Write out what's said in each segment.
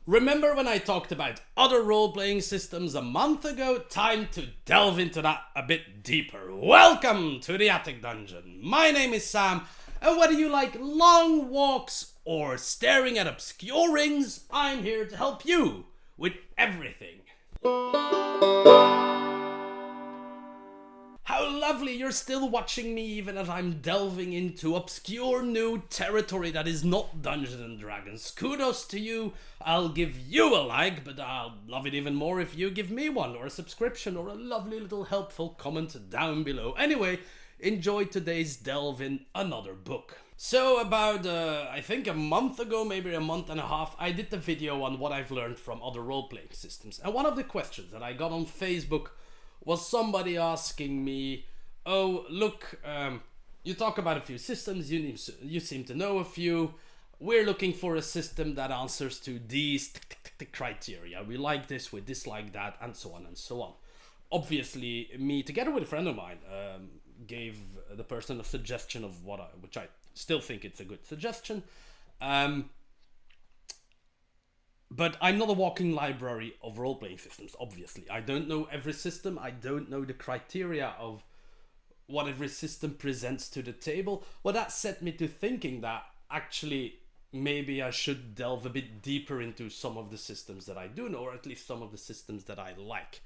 Remember when I talked about other role-playing systems a month ago? Time to delve into that a bit deeper. Welcome to the Attic Dungeon. My name is Sam, and whether you like long walks or staring at obscure rings, I'm here to help you with everything. How lovely you're still watching me even as I'm delving into obscure new territory that is not Dungeons and Dragons. Kudos to you. I'll give you a like, but I'll love it even more if you give me one, or a subscription, or a lovely little helpful comment down below. Anyway, enjoy today's delve in another book. So about, I think a month ago, maybe a month and a half, I did the video on what I've learned from other role-playing systems. And one of the questions that I got on Facebook was somebody asking me, oh, look, you talk about a few systems, you seem to know a few. We're looking for a system that answers to these criteria. We like this, we dislike that, and so on and so on. Obviously, me, together with a friend of mine, gave the person a suggestion of which I still think it's a good suggestion. But I'm not a walking library of role-playing systems, obviously. I don't know every system. I don't know the criteria of what every system presents to the table. Well, that set me to thinking that actually maybe I should delve a bit deeper into some of the systems that I do know, or at least some of the systems that I like.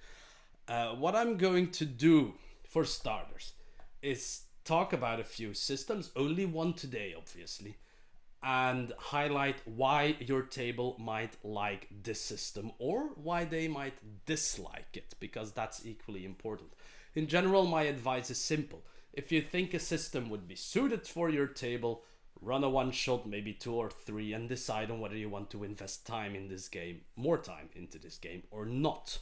What I'm going to do, for starters, is talk about a few systems, only one today, obviously, and highlight why your table might like this system or why they might dislike it, because that's equally important. In general, my advice is simple. If you think a system would be suited for your table, run a one shot, maybe 2 or 3, and decide on whether you want to invest time in this game, more time into this game, or not.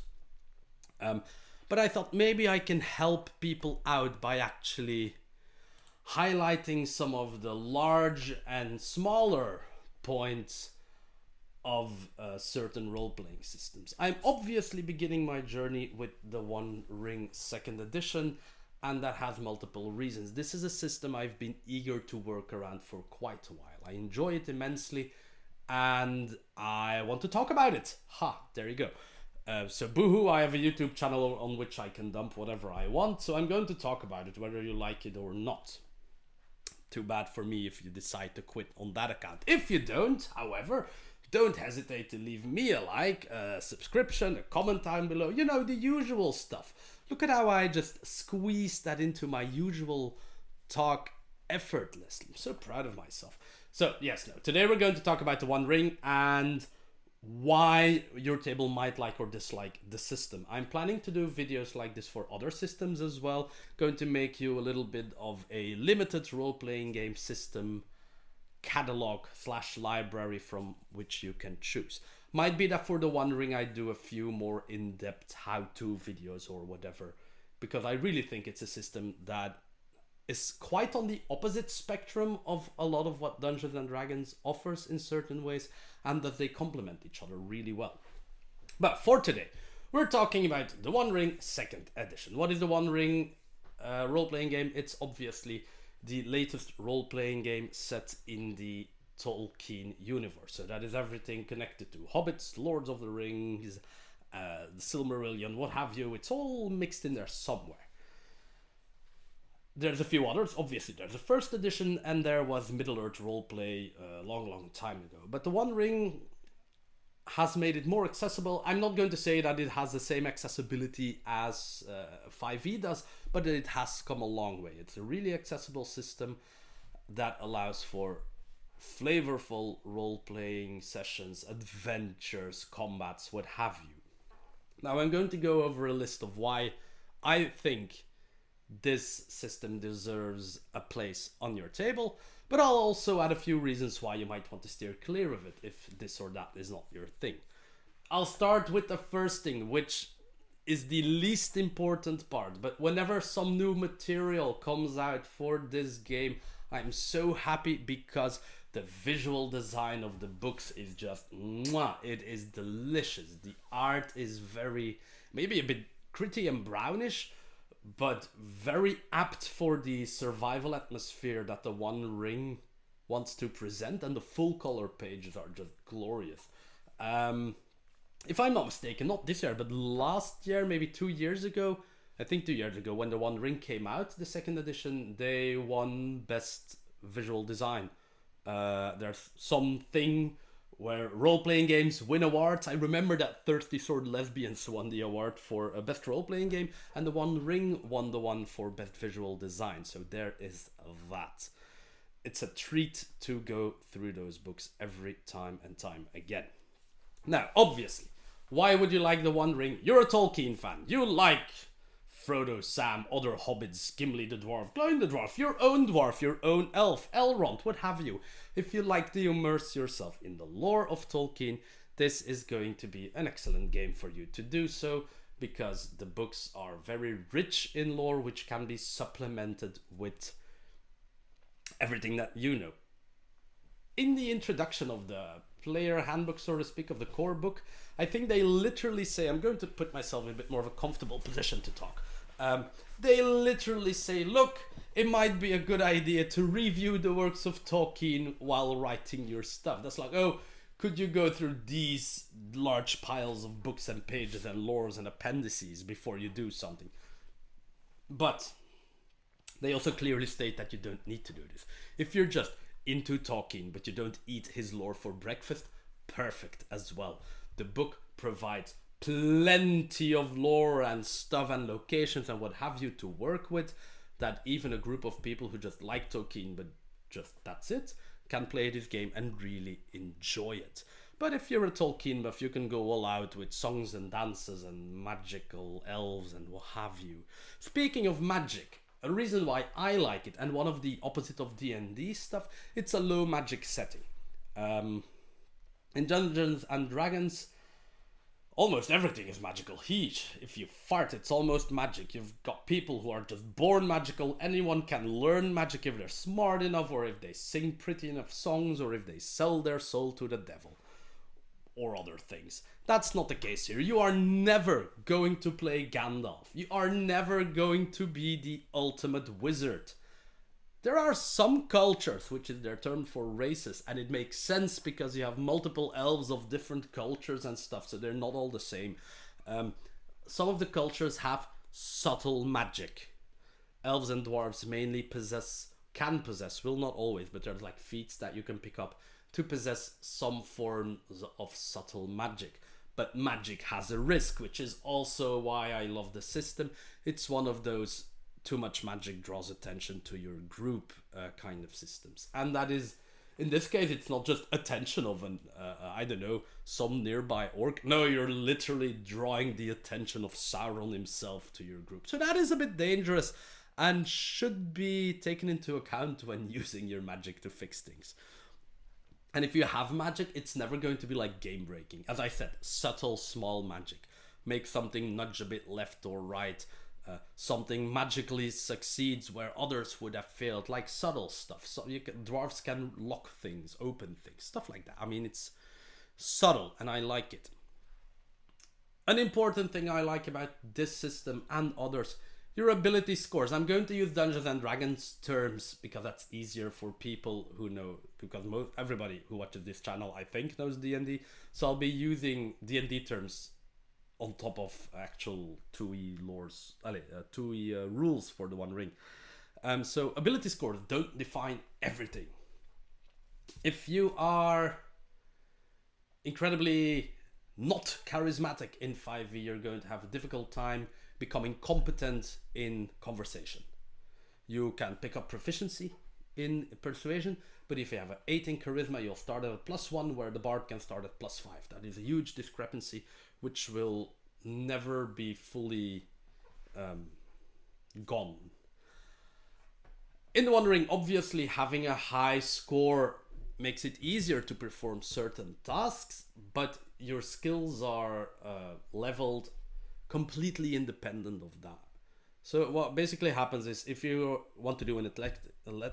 But I thought maybe I can help people out by actually highlighting some of the large and smaller points of certain role-playing systems. I'm obviously beginning my journey with the One Ring 2nd edition, and that has multiple reasons. This is a system I've been eager to work around for quite a while. I enjoy it immensely, and I want to talk about it. There you go. So boohoo, I have a YouTube channel on which I can dump whatever I want, so I'm going to talk about it, whether you like it or not. Too bad for me if you decide to quit on that account. If you don't, however, don't hesitate to leave me a like, a subscription, a comment down below. You know, the usual stuff. Look at how I just squeezed that into my usual talk effortlessly. I'm so proud of myself. So, yes, no. Today we're going to talk about the One Ring and why your table might like or dislike the system. I'm planning to do videos like this for other systems as well. Going to make you a little bit of a limited role-playing game system catalog / library from which you can choose. Might be that for the One Ring I do a few more in-depth how-to videos or whatever, because I really think it's a system that is quite on the opposite spectrum of a lot of what Dungeons and Dragons offers in certain ways, and that they complement each other really well. But for today, we're talking about the One Ring 2nd edition. What is the One Ring role-playing game? It's obviously the latest role-playing game set in the Tolkien universe. So that is everything connected to Hobbits, Lords of the Rings, the Silmarillion, what have you. It's all mixed in there somewhere. There's a few others. Obviously, there's a 1st edition, and there was Middle-earth roleplay a long time ago. But the One Ring has made it more accessible. I'm not going to say that it has the same accessibility as 5e does, but it has come a long way. It's a really accessible system that allows for flavorful role-playing sessions, adventures, combats, what have you. Now, I'm going to go over a list of why I think this system deserves a place on your table, but I'll also add a few reasons why you might want to steer clear of it if this or that is not your thing. I'll start with the first thing, which is the least important part, but whenever some new material comes out for this game, I'm so happy because the visual design of the books is just mwah. It is delicious. The art is very, maybe a bit gritty and brownish, but very apt for the survival atmosphere that the One Ring wants to present, and the full color pages are just glorious. If I'm not mistaken, not this year, but last year, maybe 2 years ago, I think 2 years ago, when the One Ring came out, the second edition, they won Best Visual Design. There's something where role-playing games win awards. I remember that Thirsty Sword Lesbians won the award for Best Role-Playing Game, and the One Ring won the one for Best Visual Design. So there is that. It's a treat to go through those books every time and time again. Now, obviously, why would you like the One Ring? You're a Tolkien fan. You like Frodo, Sam, other hobbits, Gimli the dwarf, Gloin the dwarf, your own elf, Elrond, what have you. If you like to immerse yourself in the lore of Tolkien, this is going to be an excellent game for you to do so, because the books are very rich in lore, which can be supplemented with everything that you know. In the introduction of the player handbook, so to speak, of the core book, I think they literally say, I'm going to put myself in a bit more of a comfortable position to talk. They literally say, look, it might be a good idea to review the works of Tolkien while writing your stuff. That's like, oh, could you go through these large piles of books and pages and lores and appendices before you do something? But they also clearly state that you don't need to do this. If you're just into Tolkien but you don't eat his lore for breakfast, perfect as well. The book provides plenty of lore and stuff and locations and what have you to work with, that even a group of people who just like Tolkien but just that's it can play this game and really enjoy it. But if you're a Tolkien buff, you can go all out with songs and dances and magical elves and what have you. Speaking of magic, a reason why I like it, and one of the opposite of D&D stuff, it's a low magic setting. In Dungeons and Dragons, almost everything is magical heat. If you fart, it's almost magic. You've got people who are just born magical. Anyone can learn magic if they're smart enough, or if they sing pretty enough songs, or if they sell their soul to the devil, or other things. That's not the case here. You are never going to play Gandalf. You are never going to be the ultimate wizard. There are some cultures, which is their term for races, and it makes sense because you have multiple elves of different cultures and stuff, so they're not all the same. Some of the cultures have subtle magic. Elves and dwarves mainly can possess, will not always, but there's like feats that you can pick up to possess some forms of subtle magic. But magic has a risk, which is also why I love the system. It's one of those too much magic draws attention to your group kind of systems. And that is, in this case, it's not just attention of an, I don't know, some nearby orc. No, you're literally drawing the attention of Sauron himself to your group. So that is a bit dangerous and should be taken into account when using your magic to fix things. And if you have magic, it's never going to be like game breaking. As I said, subtle, small magic. Make something nudge a bit left or right. Something magically succeeds where others would have failed, like subtle stuff. So dwarves can lock things, open things, stuff like that. I mean, it's subtle and I like it. An important thing I like about this system and others, your ability scores. I'm going to use Dungeons and Dragons terms because that's easier for people who know, because everybody who watches this channel, I think, knows D&D. So I'll be using D&D terms on top of actual 2e lores, 2e rules for the One Ring. So ability scores don't define everything. If you are incredibly not charismatic in 5e, you're going to have a difficult time becoming competent in conversation. You can pick up proficiency in persuasion, but if you have an 8 in charisma, you'll start at a +1, where the bard can start at +5. That is a huge discrepancy, which will never be fully gone. In the One Ring, obviously having a high score makes it easier to perform certain tasks, but your skills are leveled completely independent of that. So what basically happens is, if you want to do an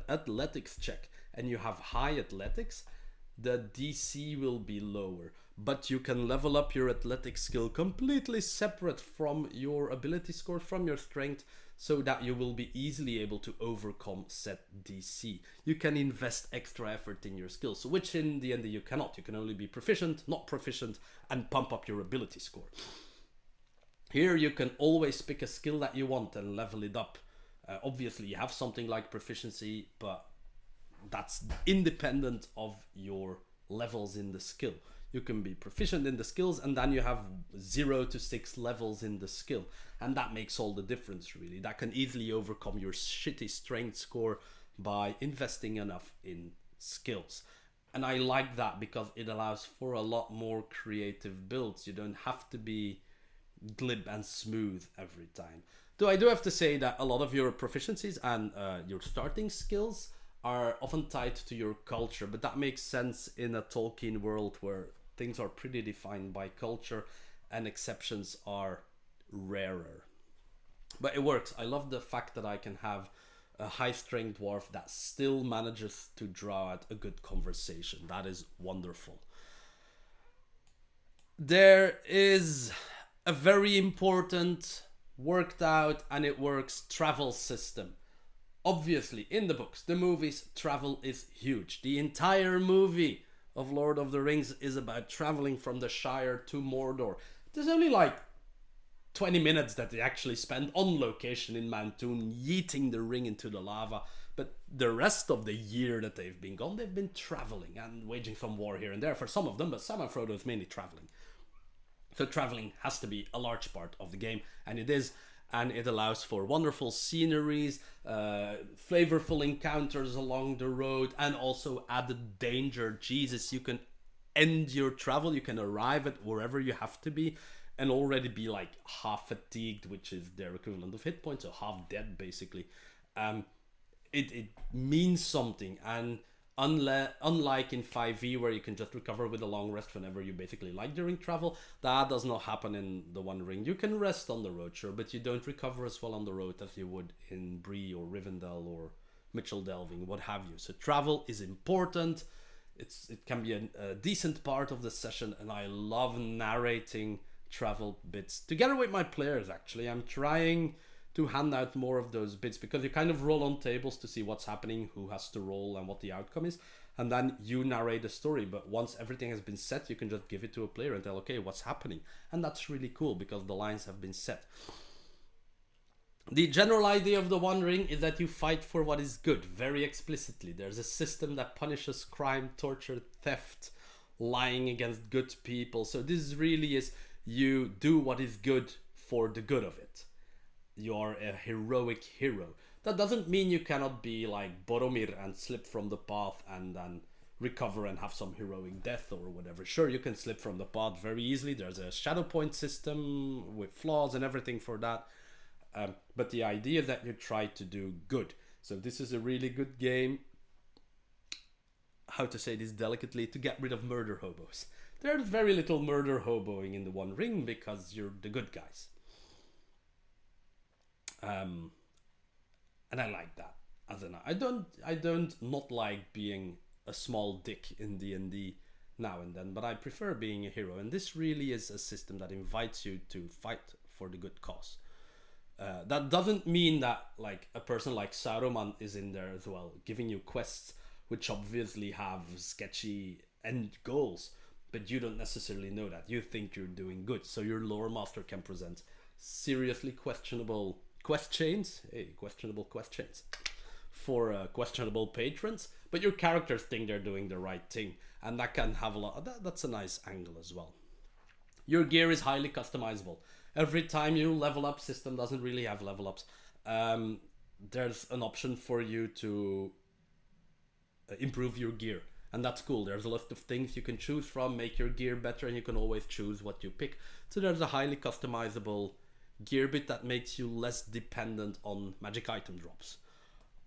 athletics check and you have high athletics, the DC will be lower, but you can level up your athletic skill completely separate from your ability score, from your strength. so that you will be easily able to overcome set DC. You can invest extra effort in your skills, which in the end you cannot. You can only be proficient, not proficient, and pump up your ability score. Here you can always pick a skill that you want and level it up. Obviously you have something like proficiency, but that's independent of your levels in the skill. You can be proficient in the skills, and then you have 0 to 6 levels in the skill, and that makes all the difference really. That can easily overcome your shitty strength score by investing enough in skills. And I like that because it allows for a lot more creative builds. You don't have to be glib and smooth every time. Though I do have to say that a lot of your proficiencies and your starting skills are often tied to your culture, but that makes sense in a Tolkien world where things are pretty defined by culture and exceptions are rarer. But it works. I love the fact that I can have a high strength dwarf that still manages to draw out a good conversation. That is wonderful. There is a very important, worked out, and it works travel system. Obviously, in the books, the movies, travel is huge. The entire movie of Lord of the Rings is about traveling from the Shire to Mordor. There's only like 20 minutes that they actually spend on location in Mount Doom, yeeting the ring into the lava. But the rest of the year that they've been gone, they've been traveling and waging some war here and there for some of them, but Sam and Frodo is mainly traveling. So traveling has to be a large part of the game, and it is. And it allows for wonderful sceneries, flavorful encounters along the road, and also added danger. Jesus, you can end your travel, you can arrive at wherever you have to be, and already be like half fatigued, which is their equivalent of hit points, so half dead basically. It means something, and unlike in 5e where you can just recover with a long rest whenever you basically like during travel, that does not happen in the One Ring. You can rest on the road, sure, but you don't recover as well on the road as you would in Bree or Rivendell or Mitchell Delving, what have you. So travel is important. It can be a decent part of the session, and I love narrating travel bits together with my players. Actually, I'm trying to hand out more of those bits because you kind of roll on tables to see what's happening, who has to roll, and what the outcome is, and then you narrate the story. But once everything has been set, you can just give it to a player and tell, okay, what's happening, and that's really cool because the lines have been set. The general idea of the One Ring is that you fight for what is good, very explicitly. There's a system that punishes crime, torture, theft, lying against good people. So this really is, you do what is good for the good of it. You're a heroic hero. That doesn't mean you cannot be like Boromir and slip from the path and then recover and have some heroic death or whatever. Sure, you can slip from the path very easily. There's a shadow point system with flaws and everything for that. But the idea is that you try to do good. So this is a really good game, how to say this delicately, to get rid of murder hobos. There's very little murder hoboing in the One Ring because you're the good guys. And I like that. I don't not like being a small dick in D&D now and then, but I prefer being a hero, and this really is a system that invites you to fight for the good cause. That doesn't mean that like a person like Saruman is in there as well, giving you quests which obviously have sketchy end goals, but you don't necessarily know that. You think you're doing good, so your lore master can present seriously questionable quest chains, questionable quest chains for questionable patrons, but your characters think they're doing the right thing, and that can have a lot. That's a nice angle as well. Your gear is highly customizable. Every time you level up, system doesn't really have level ups. There's an option for you to improve your gear, and that's cool. There's a list of things you can choose from, make your gear better, and you can always choose what you pick. So there's a highly customizable gear bit that makes you less dependent on magic item drops.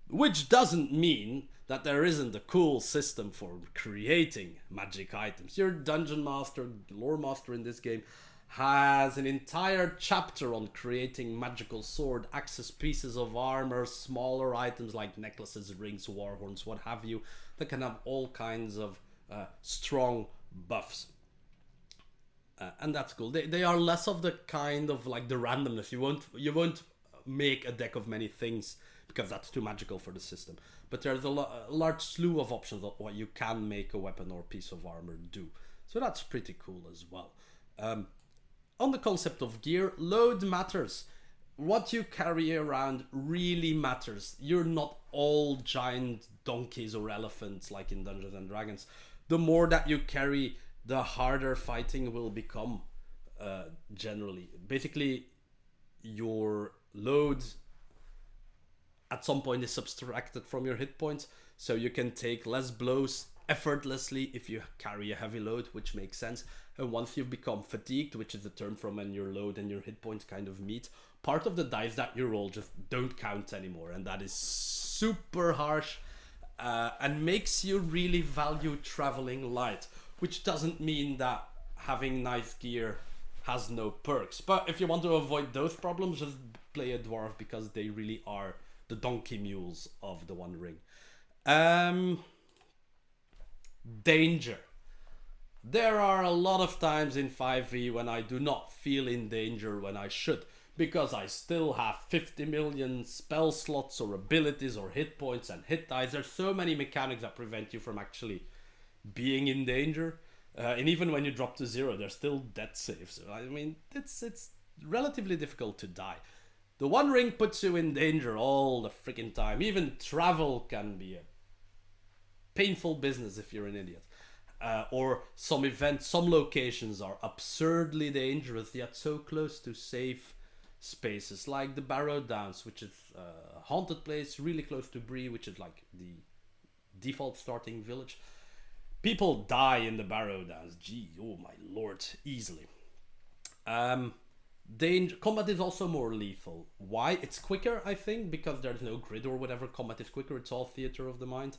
Which doesn't mean that there isn't a cool system for creating magic items. Your dungeon master, lore master in this game, has an entire chapter on creating magical sword, axes, pieces of armor, smaller items like necklaces, rings, war horns, what have you, that can have all kinds of strong buffs. And that's cool. They are less of the kind of like the randomness. You won't make a deck of many things because that's too magical for the system. But there's a large slew of options of what you can make a weapon or piece of armor do. So that's pretty cool as well. On the concept of gear, load matters. What you carry around really matters. You're not all giant donkeys or elephants like in Dungeons and Dragons. The more that you carry, the harder fighting will become, generally. Basically, your load at some point is subtracted from your hit points, so you can take less blows effortlessly if you carry a heavy load, which makes sense. And once you've become fatigued, which is the term from when your load and your hit points kind of meet, part of the dice that you roll just don't count anymore, and that is super harsh, and makes you really value traveling light, which doesn't mean that having nice gear has no perks. But if you want to avoid those problems, just play a dwarf, because they really are the donkey mules of the One Ring. Danger. There are a lot of times in 5e when I do not feel in danger when I should, because I still have 50 million spell slots or abilities or hit points and hit dice. There's so many mechanics that prevent you from actually being in danger. And even when you drop to 0, there's still death saves. I mean, it's relatively difficult to die. The One Ring puts you in danger all the freaking time. Even travel can be a painful business if you're an idiot. Or some events, some locations are absurdly dangerous, yet so close to safe spaces, like the Barrow Downs, which is a haunted place really close to Bree, which is like the default starting village. People die in the Barrow Downs. Gee, oh my lord, easily. Combat is also more lethal. Why? It's quicker, I think, because there's no grid or whatever. Combat is quicker. It's all theater of the mind.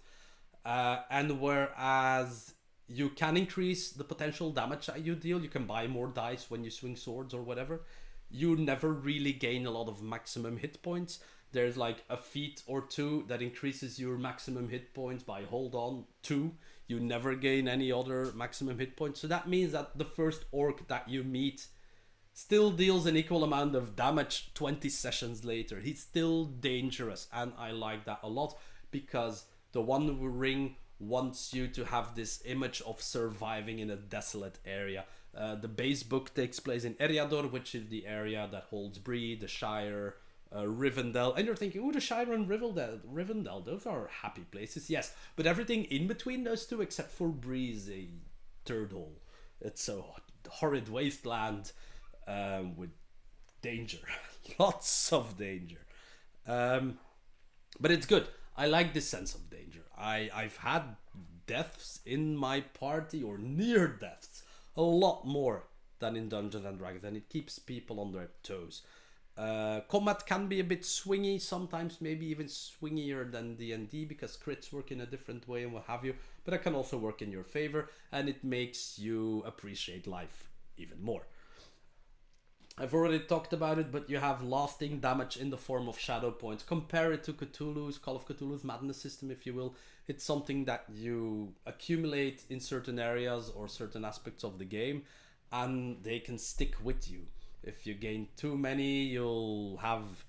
And whereas you can increase the potential damage that you deal, you can buy more dice when you swing swords or whatever, you never really gain a lot of maximum hit points. There's like a feat or two that increases your maximum hit points by hold on 2. You never gain any other maximum hit points. So that means that the first orc that you meet still deals an equal amount of damage 20 sessions later. He's still dangerous, and I like that a lot, because the One Ring wants you to have this image of surviving in a desolate area. The base book takes place in Eriador, which is the area that holds Bree, the Shire, Rivendell, and you're thinking, oh, the Shire and Rivendell, those are happy places. Yes, but everything in between those two, except for Bree, is a third hole. It's a horrid wasteland with danger, lots of danger. But it's good. I like this sense of danger. I've had deaths in my party, or near deaths, a lot more than in Dungeons and Dragons, and it keeps people on their toes. Combat can be a bit swingy sometimes, maybe even swingier than D&D, because crits work in a different way and what have you, but it can also work in your favor, and it makes you appreciate life even more. I've already talked about it, but you have lasting damage in the form of shadow points. Compare it to Cthulhu's, Call of Cthulhu's madness system, if you will. It's something that you accumulate in certain areas or certain aspects of the game, and they can stick with you. If you gain too many, you'll have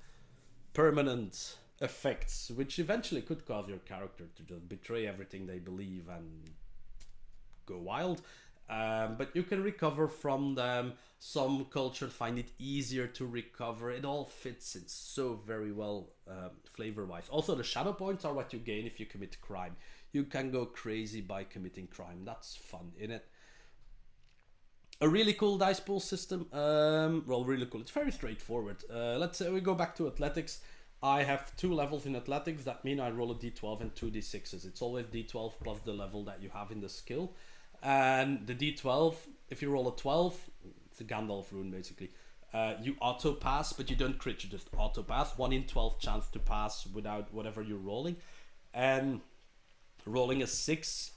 permanent effects, which eventually could cause your character to just betray everything they believe and go wild. But you can recover from them. Some cultures find it easier to recover. It all fits in so very well, flavor-wise. Also, the shadow points are what you gain if you commit crime. You can go crazy by committing crime. That's fun, innit? A really cool dice pool system. Well, really cool. It's very straightforward. Let's say we go back to athletics. I have 2 levels in athletics. That means I roll a d12 and 2 d6s. It's always d12 plus the level that you have in the skill. And the d12, if you roll a 12, it's a Gandalf rune basically, you auto pass, but you don't crit, you just auto pass. 1 in 12 chance to pass without whatever you're rolling. And rolling a 6,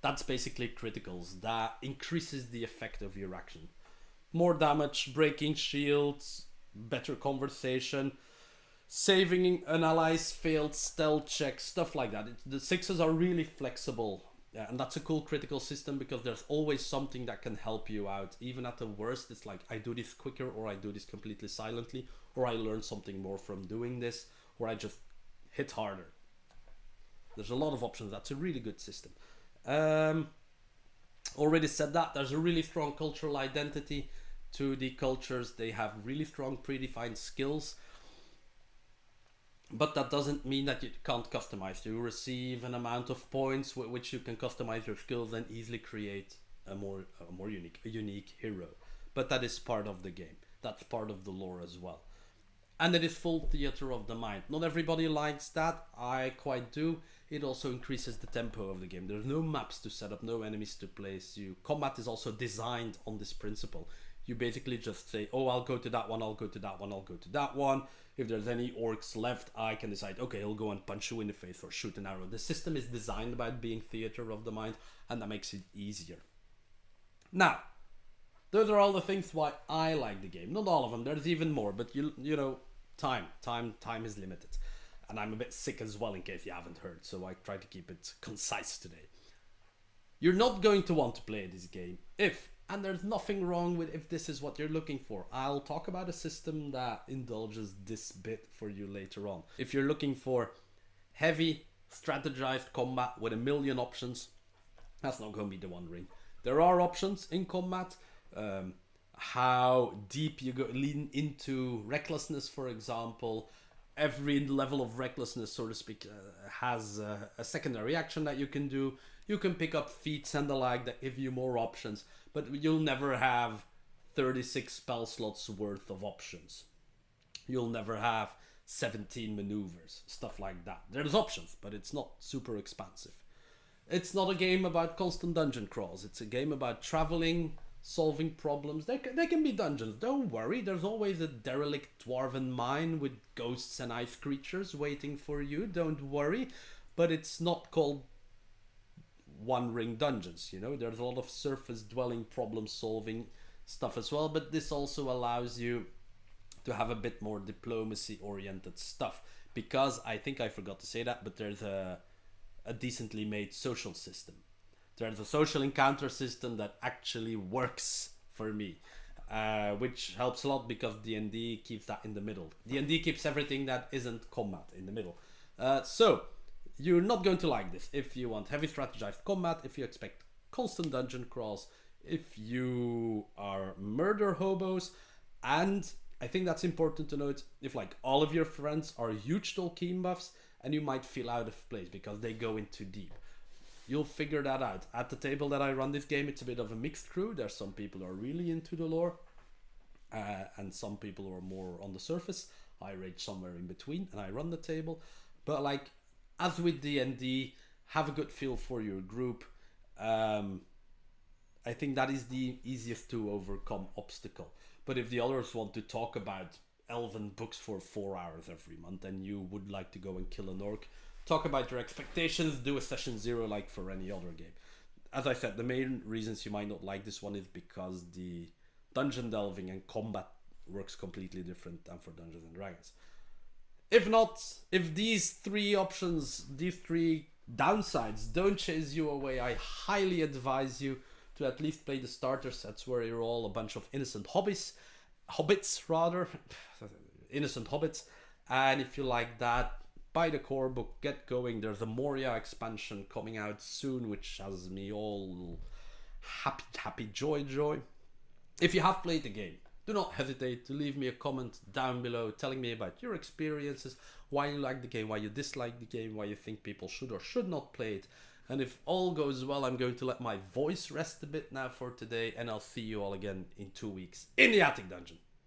that's basically criticals. That increases the effect of your action. More damage, breaking shields, better conversation, saving an ally's failed stealth check, stuff like that. The 6s are really flexible Yeah, and that's a cool critical system because there's always something that can help you out. Even at the worst, it's like I do this quicker, or I do this completely silently, or I learn something more from doing this, or I just hit harder. There's a lot of options. That's a really good system. Already said that. There's a really strong cultural identity to the cultures. They have really strong predefined skills. But that doesn't mean that you can't customize. You receive an amount of points with which you can customize your skills and easily create a more unique hero. But that is part of the game. That's part of the lore as well. And it is full theater of the mind. Not everybody likes that. I quite do. It also increases the tempo of the game. There's no maps to set up, no enemies to place you. Combat is also designed on this principle. You basically just say, oh, I'll go to that one, I'll go to that one, I'll go to that one. If there's any orcs left, I can decide, okay, I'll go and punch you in the face or shoot an arrow. The system is designed about being theater of the mind, and that makes it easier. Now, those are all the things why I like the game. Not all of them, there's even more, but you know, time is limited. And I'm a bit sick as well, in case you haven't heard, so I try to keep it concise today. You're not going to want to play this game if, and there's nothing wrong with if this is what you're looking for. I'll talk about a system that indulges this bit for you later on. If you're looking for heavy, strategized combat with a million options, that's not going to be the One Ring. There are options in combat. How deep you go lean into recklessness, for example. Every level of recklessness, so to speak, has a secondary action that you can do. You can pick up feats and the like that give you more options, but you'll never have 36 spell slots worth of options. You'll never have 17 maneuvers, stuff like that. There's options, but it's not super expansive. It's not a game about constant dungeon crawls. It's a game about traveling, solving problems. There can be dungeons, don't worry. There's always a derelict dwarven mine with ghosts and ice creatures waiting for you, don't worry. But it's not called One Ring dungeons, you know. There's a lot of surface dwelling problem solving stuff as well, but this also allows you to have a bit more diplomacy oriented stuff, because I think I forgot to say that, but there's a decently made social system. There's a social encounter system that actually works for me, which helps a lot because D&D keeps that in the middle. D&D keeps everything that isn't combat in the middle. So, you're not going to like this if you want heavy strategized combat, if you expect constant dungeon crawls, if you are murder hobos, and I think that's important to note, if like all of your friends are huge Tolkien buffs and you might feel out of place because they go in too deep. You'll figure that out. At the table that I run this game, it's a bit of a mixed crew. There's some people who are really into the lore, and some people who are more on the surface. I rage somewhere in between, and I run the table. But like, as with D&D, have a good feel for your group. I think that is the easiest to overcome obstacle. But if the others want to talk about elven books for 4 hours every month, and you would like to go and kill an orc, talk about your expectations, do a session 0 like for any other game. As I said, the main reasons you might not like this one is because the dungeon delving and combat works completely different than for Dungeons and Dragons. If not, if these three options, these three downsides don't chase you away, I highly advise you to at least play the starter sets, where you're all a bunch of innocent hobbits, innocent hobbits. And if you like that, buy the core book, get going. There's a Moria expansion coming out soon, which has me all happy, joy. If you have played the game, do not hesitate to leave me a comment down below telling me about your experiences, why you like the game, why you dislike the game, why you think people should or should not play it. And if all goes well, I'm going to let my voice rest a bit now for today, and I'll see you all again in 2 weeks in the Attic Dungeon.